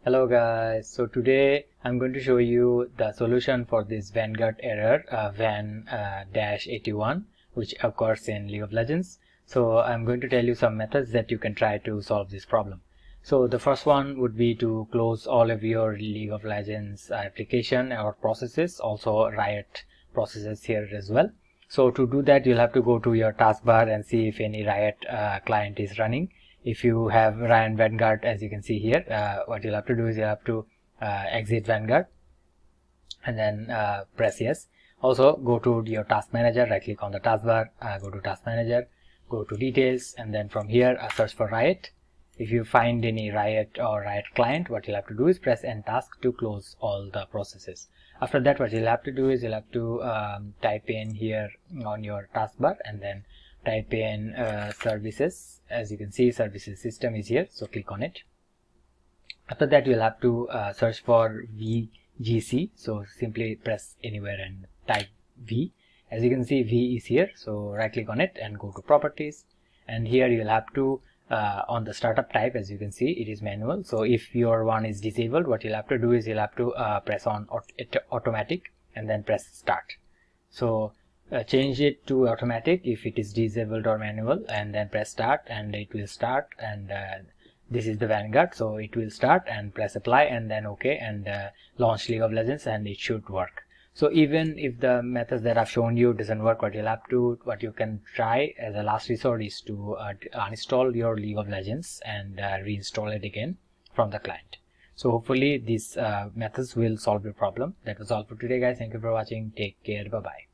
Hello guys, so today I'm going to show you the solution for this Vanguard error van-81 which occurs in League of Legends. So I'm going to tell you some methods that you can try to solve this problem. So the first one would be to close all of your League of Legends application or processes, also Riot processes here as well. So to do that, you'll have to go to your taskbar and see if any Riot client is running. If you have Ryan Vanguard, as you can see here, what you'll have to do is you'll have to exit Vanguard and then press yes. Also go to your task manager, right click on the taskbar, go to task manager, go to details, and then from here search for Riot. If you find any Riot or Riot client, what you'll have to do is press end task to close all the processes. After that, what you'll have to do is you'll have to type in here on your taskbar and then type in services. As you can see, services system is here, so click on it. After that, you'll have to search for VGC, so simply press anywhere and type V. As you can see, V is here, so right click on it and go to properties, and here you'll have to on the startup type, as you can see, it is manual. So if your one is disabled, what you'll have to do is you'll have to press on automatic and then press start. So change it to automatic if it is disabled or manual, and then press start and it will start. And this is the Vanguard, so it will start, and press apply and then OK, and launch League of Legends, and it should work. So even if the methods that I've shown you doesn't work, what you can try as a last resort is to uninstall your League of Legends and reinstall it again from the client. So hopefully these methods will solve your problem. That was all for today, guys. Thank you for watching. Take care. Bye bye.